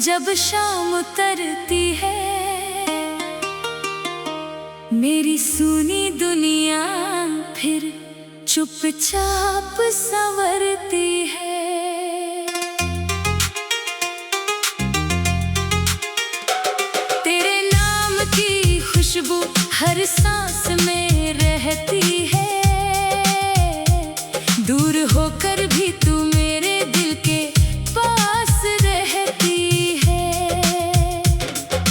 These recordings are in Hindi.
जब शाम उतरती है मेरी सूनी दुनिया फिर चुपचाप संवरती है। तेरे नाम की खुशबू हर सांस में रहती है, दूर होकर भी तू मेरे दिल के पास रहती है।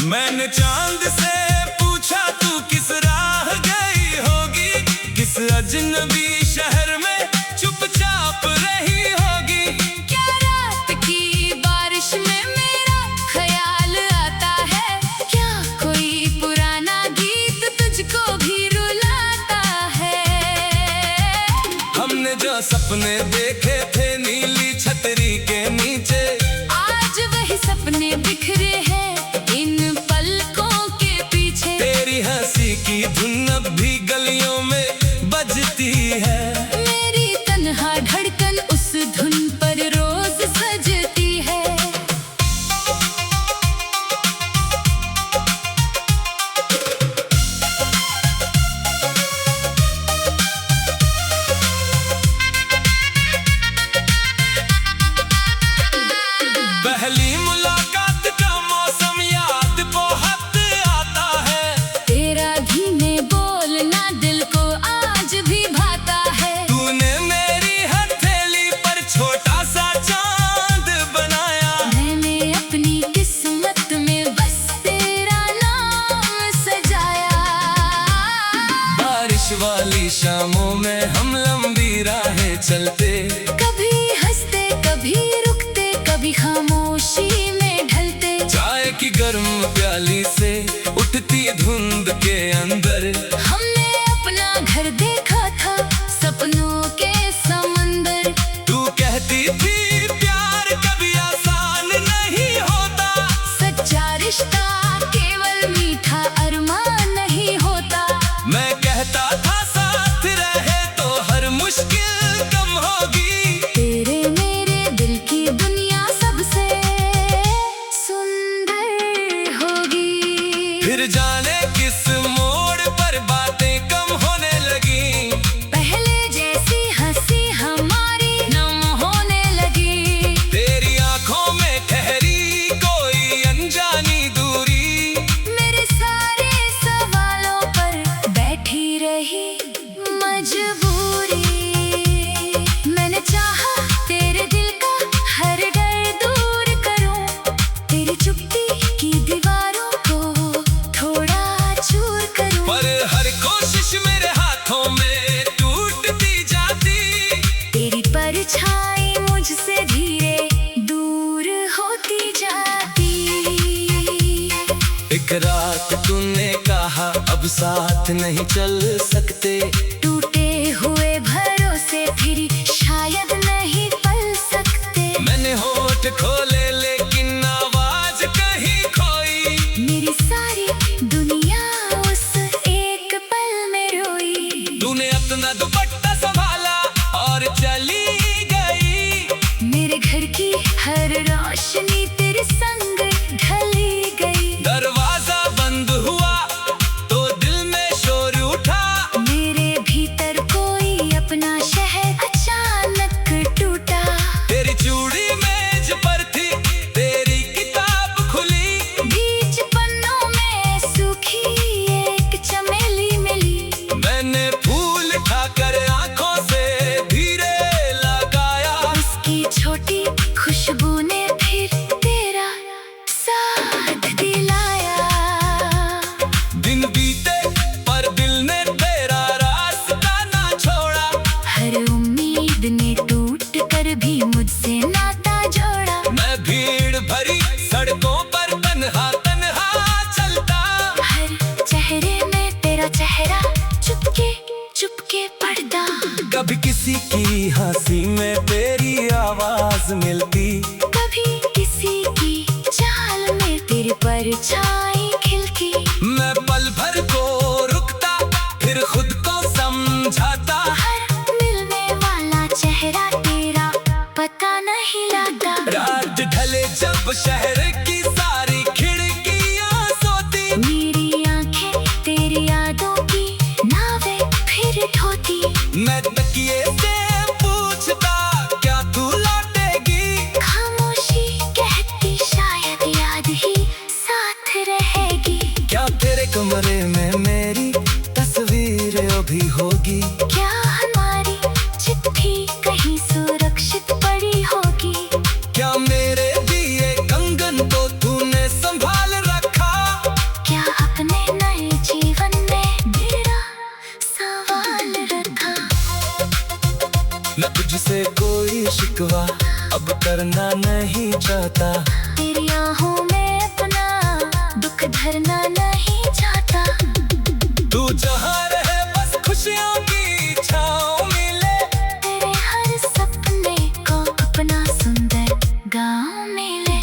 मैंने चांद से पूछा तू किस राह गई होगी, किस अजनबी शहर में चुपचाप रही होगी। क्या रात की बारिश में मेरा ख्याल आता है, क्या कोई पुराना गीत तुझको भी रुलाता है। हमने जो सपने देखे थे नीली छतरी के नीचे, आज वही सपने बिखरे हैं इन पलकों के पीछे। तेरी हंसी की धुन अब भी गलियों में बजती है। मेरी तन्हा धड़कन उस धुन पर रोज सजती है। पहली मुलाकात का मौसम याद बहुत आता है, तेरा धीमे बोलना दिल को आज भी भाता है। तूने मेरी हथेली पर छोटा सा चांद बनाया, मैंने अपनी किस्मत में बस तेरा नाम सजाया। बारिश वाली शामों में हम लंबी राहें चलते, कभी हंसते कभी रुकते कभी खामोशी में ढलते। चाय की गर्म प्याली से उठती धुंध के अंदर हमने अपना घर देखा था सपनों के समंदर। तू कहती थी प्यार कभी आसान नहीं होता, सच्चा रिश्ता केवल मीठा अरमान नहीं होता। मैं कहता था साथ रहे तो हर मुश्किल कम होगी। तेरे मेरे दिल की दुनिया सबसे सुंदर होगी। फिर जाने किस मोड़ पर बातें कम होने लगी, पहले जैसी हंसी हमारी नम होने लगी। तेरी आंखों में ठहरी कोई अनजानी दूरी, मेरे सारे सवालों पर बैठी रही मजबूरी। मैंने चाहा तेरे दिल का हर डर दूर करूं, तेरी चुप्पी की दीवारों को थोड़ा चूर करूं। पर हर कोशिश मेरे हाथों में टूटती जाती। तेरी परछाई मुझसे धीरे दूर होती जाती। एक रात तूने कहा अब साथ नहीं चल सकते, टूटे हुए भरोसे फिर शायद नहीं पल सकते। मैंने होठ खोले लेकिन आवाज कहीं खोई। मेरी सारी दुनिया उस एक पल में रोई। तूने अपना दुपट्टा संभाला और चली गई। मेरे घर की हर रोशनी तेरे संग ढली गई। दरवाजा बंद हुआ तो दिल में शोर उठा, मेरे भीतर कोई अपना शहर अचानक टूटा। तेरी चूड़ी मेज पर थी, तेरी किताब खुली। बीच पन्नों में सूखी एक चमेली मिली। मैंने फूल खाकर आंखों से धीरे लगाया, उसकी छोटी खुशबू ने फिर तेरा साथ दिलाया। दिन बीते पर दिल ने तेरा रास्ता ना छोड़ा। हर उम्मीद ने टूट कर भी मुझसे नाता जोड़ा। मैं भीड़ भरी सड़कों पर तन्हा तन्हा चलता, हर चेहरे में तेरा चेहरा चुपके चुपके पड़ता। कभी किसी की हंसी में तेरी आवाज मिलती, कभी किसी की चाल में तेरी परछाई खिलती। मैं पल भर को रुकता फिर खुद को समझाता। हर मिलने वाला चेहरा तेरा पता नहीं लगता। रात ढले जब शहर की शिकवा अब करना नहीं चाहता। तेरी आहों में अपना दुख धरना नहीं चाहता। तू जहाँ रहे बस खुशियों की छाँव मिले। तेरे हर सपने को अपना सुंदर गाँव मिले।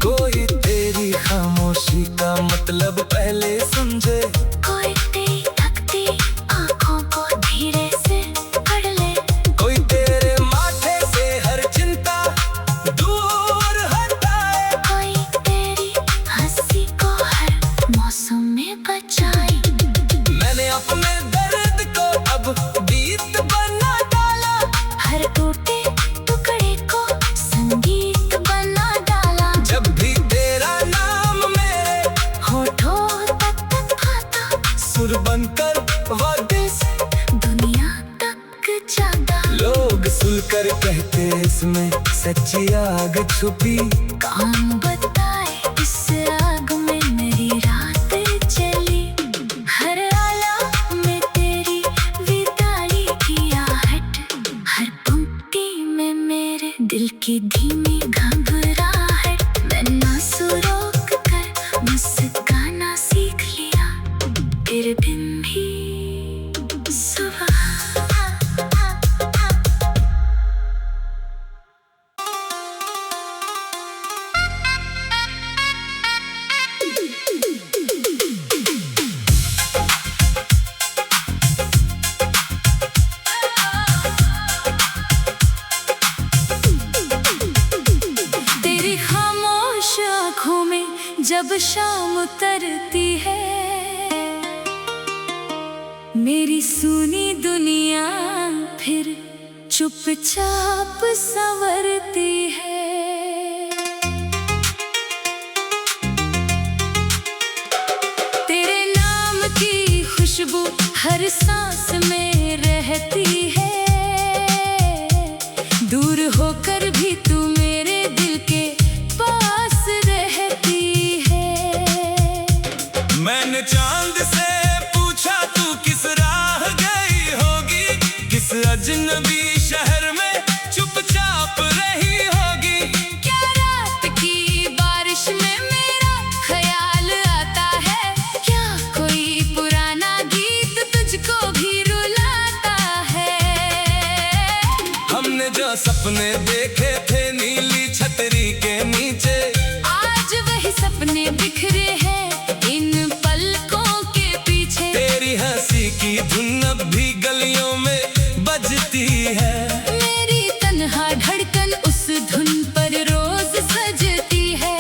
कोई तेरी खामोशी का मतलब पहले समझे। कोई तेरी थकती आँखों को धीरे से पढ़ ले। कोई तेरे माथे से हर चिंता दूर हटाए। कोई तेरी हंसी को हर मौसम में बचाए। मैंने अपने दर्द को अब गीत बना डाला। हर टूटे टुकड़े को संगीत बना डाला। जब भी तेरा नाम मेरे होठों तक आता सुर बनकर वादिस दुनिया तक जाता। लोग सुनकर कहते इसमें सच्ची आग छुपी। कौन बताए इस आग में मेरी रात चली। हर आला में तेरी विदाई की आहट। हर पंक्ति में मेरे दिल की धीमी घबराहट। मैंने आंसू रोक कर मुस्कुराना सीख लिया। तेरे बिन भी सुबह। तेरी खामोश आँखों में जब शाम उतरती है। मेरी सुनी दुनिया फिर चुपचाप संवरती है। तेरे नाम की खुशबू हर सांस में रहती है। दूर होकर भी तू मेरे दिल के पास रहती है। मैंने चांद से पूछा तू किस राह गई होगी। किस अजनबी शहर में चुपचाप रही होगी। क्या रात की बारिश में मेरा ख्याल आता है। क्या कोई पुराना गीत तुझको भी रुलाता है। हमने जो सपने देखे थे नीली छतरी के नीचे। आज वही सपने बिखरे हैं इन पलकों के पीछे। तेरी हंसी की धुन अब भी गलियों में बजती है। मेरी तन्हा धड़कन उस धुन पर रोज सजती है।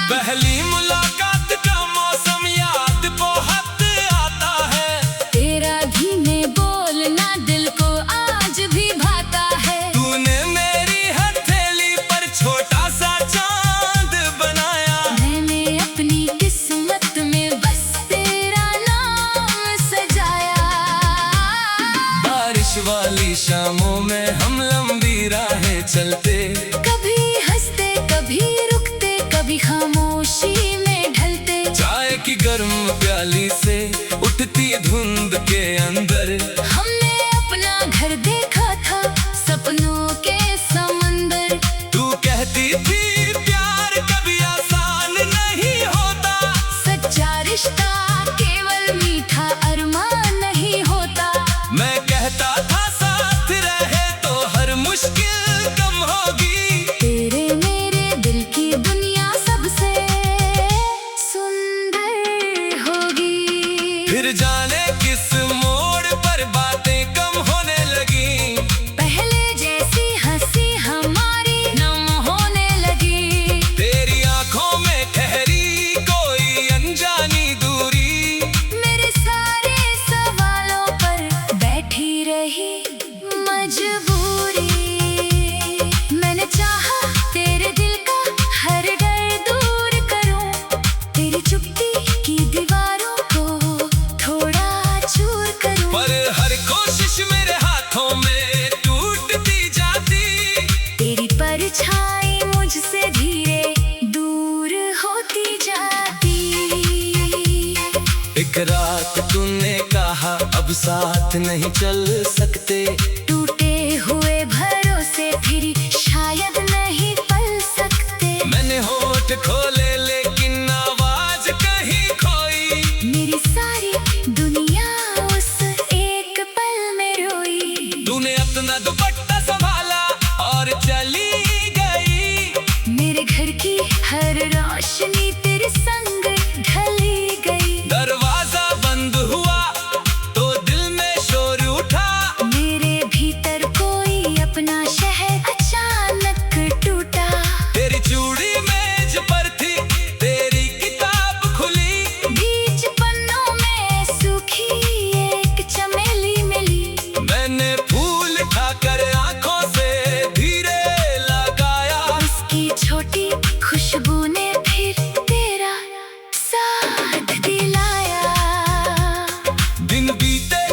पहली मुलाकात का मौसम याद बहुत आता है। तेरा धीमे बोलना दिल को आज भी भाता है। तूने मेरी हथेली पर छोटा सा चांद बनाया। मैंने अपनी किस्मत में बस तेरा नाम सजाया। बारिश वाली शामों में हम लंबी राहें चलते। कभी हंसते कभी रुकते कभी खामोशी में ढलते। चाय की गर्म प्याली से उठती धुंध के अंदर। हमने अपना घर देखा था सपनों के समंदर। तू कहती थी प्यार कभी आसान नहीं होता। सच्चा रिश्ता केवल मीठा अरमान नहीं होता। मैं कहता था साथ रहे तो हर मुश्किल कम होगी। तेरे मेरे दिल की दुनिया सबसे सुंदर होगी। फिर जाने किस मोड़ परछाई मुझसे धीरे दूर होती जाती। एक रात तूने कहा अब साथ नहीं चल सकते, टूटे हुए भरोसे फिर शायद नहीं पल सकते। मैंने होठ खोले लेकिन आवाज कहीं खोई, मेरी सारी दुनिया उस एक पल में रोई। तूने अपना दुपट्टा संभाला और चली गई। मेरे घर की हर रोशनी तेरे संग ढली गई। दरवाजा बंद हुआ तो दिल में शोर उठा, मेरे भीतर कोई अपना शहर अचानक टूटा। तेरी चूड़ी मेज पर थी, तेरी किताब खुली, बीच पन्नों में सूखी एक चमेली मिली। मैंने फूल खाकर आंखों से धीरे लगाया, उसकी छोटी खुशबू ने फिर तेरा साथ दिलाया। दिन बीते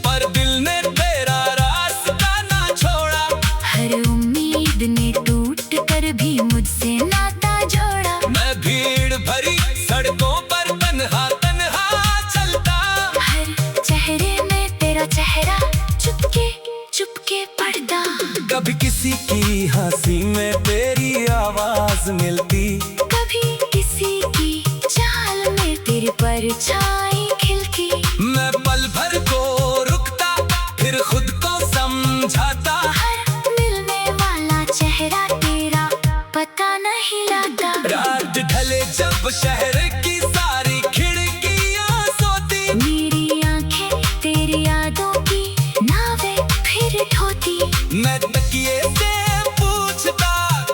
पर दिल ने तेरा रास्ता ना छोड़ा, हर उम्मीद ने टूट कर भी मुझसे नाता जोड़ा। मैं भीड़ भरी सड़कों पर तन्हा तन्हा चलता, हर चेहरे में तेरा चेहरा चुपके चुपके पड़ता। कभी किसी की हंसी में तेरी आवाज मिलती, कभी किसी की चाल में तेरी परछाई खिलती। मैं पल भर को रुकता फिर खुद को समझाता, हर मिलने वाला चेहरा तेरा पता नहीं लाता। रात ढले जब शहर की सारी खिड़कियां सोती, मेरी आंखें तेरी यादों की नावें फिर ढोती। मैं तकिए से पूछता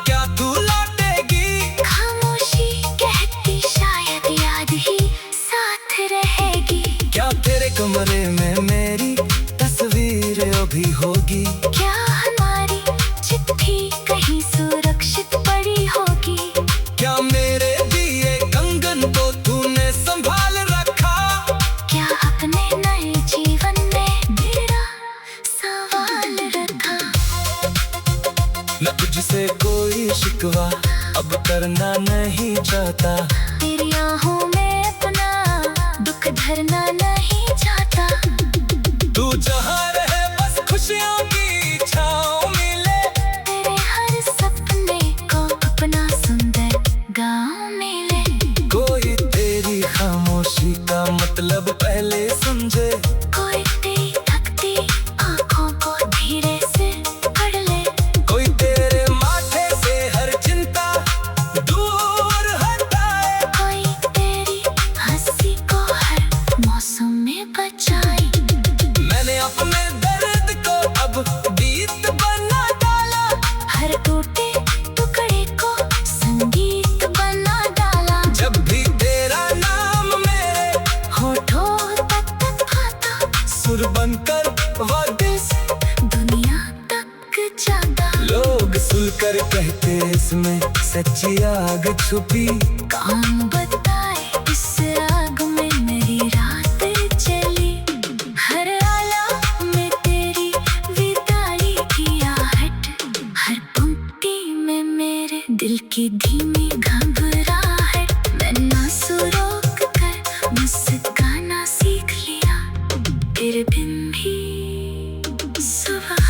क्या तू लौटेगी, खामोशी कहती शायद याद ही साथ रहेगी। क्या तेरे कमरे में मेरी तस्वीर अभी होगी, क्या हमारी चिट्ठी कहीं सुरक्षित पड़ी होगी। क्या मेरे दिए कंगन को तूने संभाल रखा, क्या अपने नए जीवन में मेरा सवाल रखा। न तुझसे कोई शिकवा अब करना नहीं चाहता, तेरी आहों में अपना दुख धरना नहीं चाहता। तू जहाँ रहे बस खुशियों की छाँव मिले, तेरे हर सपने को अपना सुंदर गाँव मिले। कोई तेरी खामोशी का मतलब पहले समझे, कोई तेरी थकती आँखों को धीरे से पढ़ ले। कोई तेरे माथे से हर चिंता दूर हटाए, कोई तेरी हंसी को हर मौसम में बचाए। मैंने अपने दर्द को अब गीत बना डाला, हर टूटे टुकड़े को संगीत बना डाला। जब भी तेरा नाम मेरे होठों तक आता सुर बनकर वादिस, दुनिया तक जाता। लोग सुनकर कहते इसमें सच्ची आग छुपी, कौन बताए इस आग में मेरी रात चली। हर आला में तेरी विदाई की आहट, हर पंक्ति में मेरे दिल की धीमी घबराहट। मैंने रोक कर मुस्काना सीख लिया, तेरे बिन भी सुबह।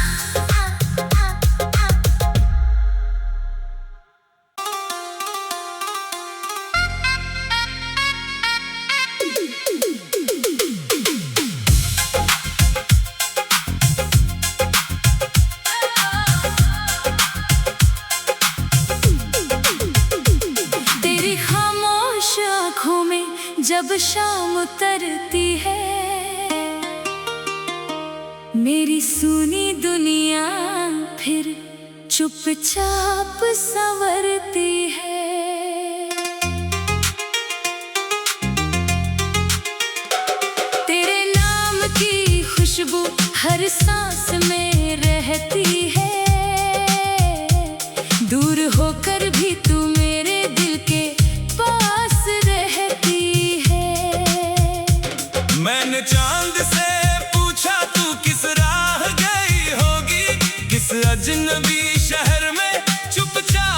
तेरी खामोश आँखों में जब शाम उतरती है, मेरी सुनी दुनिया फिर चुपचाप संवरती है। तेरे नाम की खुशबू हर सांस में रहती है। दूर होकर भी तू मेरे दिल के पास रहती है। मैंने चांद से पूछा तू किस राह गई होगी, किस अजनबी शहर में चुपचाप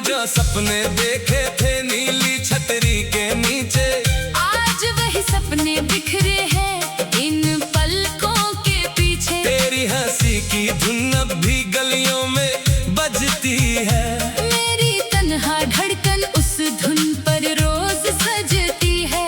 जो सपने देखे थे नीली छतरी के नीचे, आज वही सपने बिखरे हैं इन पलकों के पीछे। तेरी हंसी की धुन अब भी गलियों में बजती है, मेरी तन्हा धड़कन उस धुन पर रोज सजती है।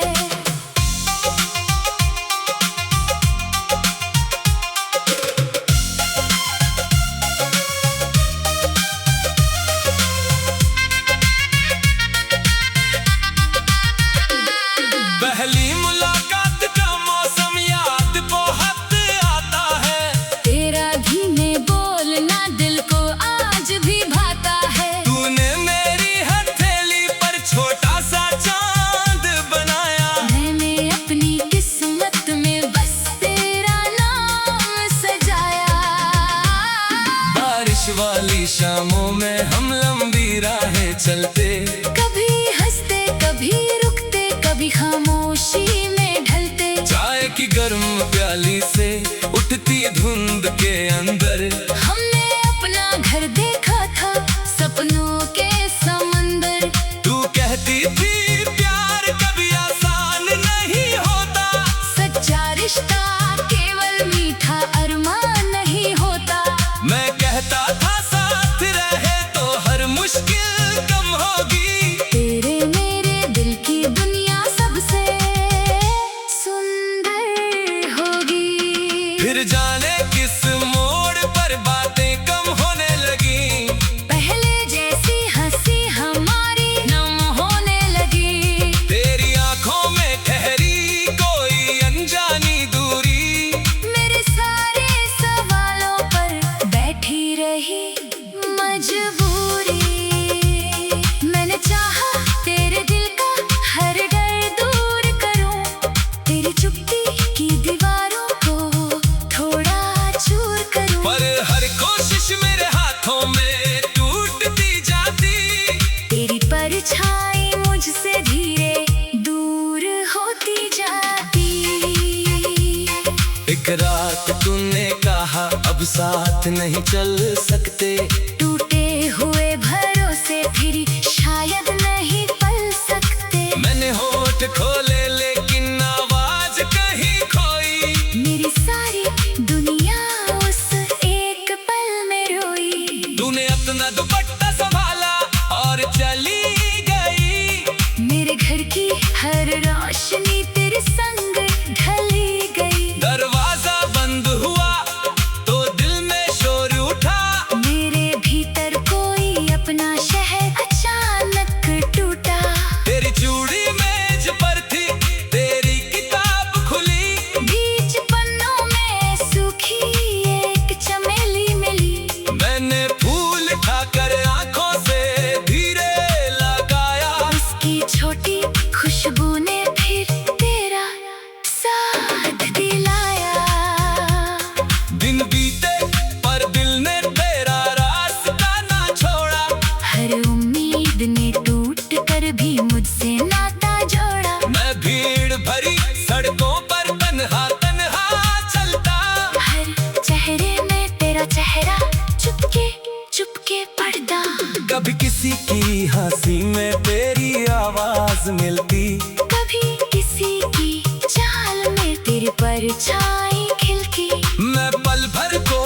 पहली मुलाकात का मौसम याद बहुत आता है, तेरा धीमे बोलना दिल को आज भी भाता है। तूने मेरी हथेली पर छोटा सा चांद बनाया, मैंने अपनी किस्मत में बस तेरा नाम सजाया। बारिश वाली शामों में हम लंबी राहें चलते, कभी हंसते कभी रुकते कभी खामोशी में ढलते। चाय की गर्म प्याली से उठती धुंध के अंदर, हमने अपना घर देखा था सपनों के समंदर। तू कहती थी प्यार कभी आसान नहीं होता, सच्चा रिश्ता केवल मीठा अरमान नहीं होता। मैं कहता था साथ रहे तो हर मुश्किल कम होगी। तेरे मेरे दिल की दुनिया सबसे सुंदर होगी। फिर जाने किस मोड़ पर बातें कम होने लगी, पहले जैसी हंसी हमारी नम होने लगी। तेरी आंखों में ठहरी कोई अनजानी दूरी, मेरे सारे सवालों पर बैठी रही मजबूरी। मैंने चाहा तेरे दिल का हर डर दूर करूं, तेरी चुप्पी की दीवारों को थोड़ा चूर करूं। पर हर कोशिश मेरे हाथों में टूटती जाती, तेरी परछाई मुझसे धीरे दूर होती जाती। एक रात तूने कहा अब साथ नहीं चल सकते, टूटे हुए भरोसे फिर शायद नहीं पल सकते। मैंने होठ खोले लेकिन आवाज कहीं खोई, मेरी सारी दुनिया उस एक पल में रोई। तूने अपना दुपट्टा संभाला और चली गई, मेरे घर की हर रोशनी तेरे संग ढली गई। दरवाजा बंद हुआ तो दिल में शोर उठा, मेरे भीतर कोई अपना शहर अचानक टूटा। तेरी चूड़ी मेज पर थी, तेरी किताब खुली, बीच पन्नों में सूखी एक चमेली मिली। मैंने फूल खाकर आंखों से धीरे लगाया, उसकी छोटी खुशबू ने फिर तेरा साथ दिलाया। दिन बीते पर दिल ने तेरा रास्ता ना छोड़ा, हर उम्मीद ने टूट कर भी मुझसे नाता जोड़ा। मैं भीड़ भरी सड़कों पर तन्हा तन्हा चलता, हर चेहरे में तेरा चेहरा चुपके चुपके पड़ता। कभी किसी की हंसी में तेरी आवाज मिलती, कभी किसी की चाल में तेरी परछाई खिलती। मैं पल भर को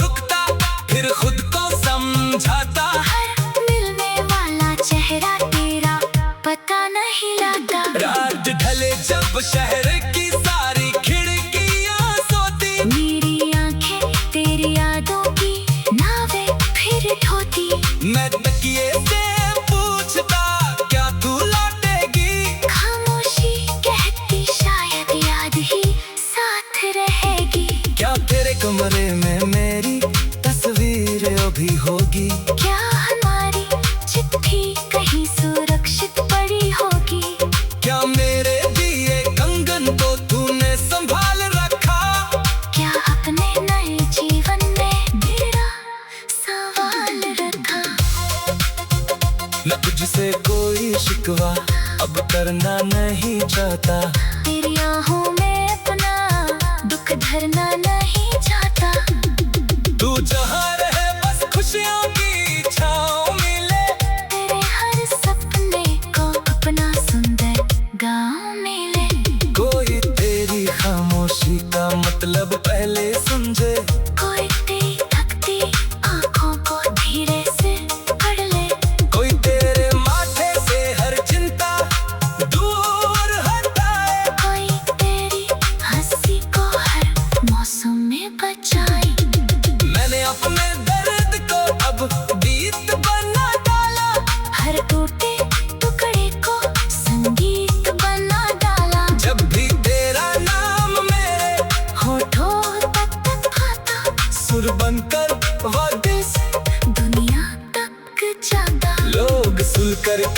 रुकता फिर खुद को समझाता, हर मिलने वाला चेहरा तेरा पता नहीं लगता। रात ढले जब शहर की सारी खिड़कियां सोती, मेरी आंखें तेरी यादों की नावें फिर ढोती। मैं तकिए से पूछता क्या तू लौटेगी, खामोशी कहती शायद याद ही साथ रहेगी। क्या तेरे कमरे में मेरी तस्वीर अभी होगी, क्या हमारी चिट्ठी कहीं सुरक्षित पड़ी होगी। क्या मेरे दिए कंगन को तूने संभाल रखा, क्या अपने नए जीवन में मेरा सवाल रखा। न तुझसे कोई शिकवा अब करना नहीं चाहता, तेरी आहों में अपना दुख धरना नहीं चाहता। तू जहाँ रहे बस खुशियों की छाँव मिले, तेरे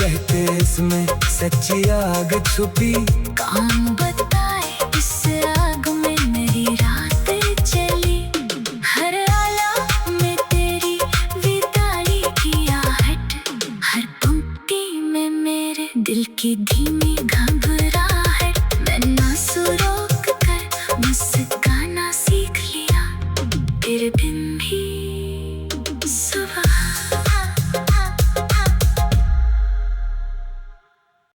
कहते इसमें सच्ची आग छुपी। कौन बताए इस आग में मेरी रात चली। हर आला में तेरी विदाई की आहट, हर पंक्ति में मेरे दिल की धीमी घबराहट। मैं ना सुरों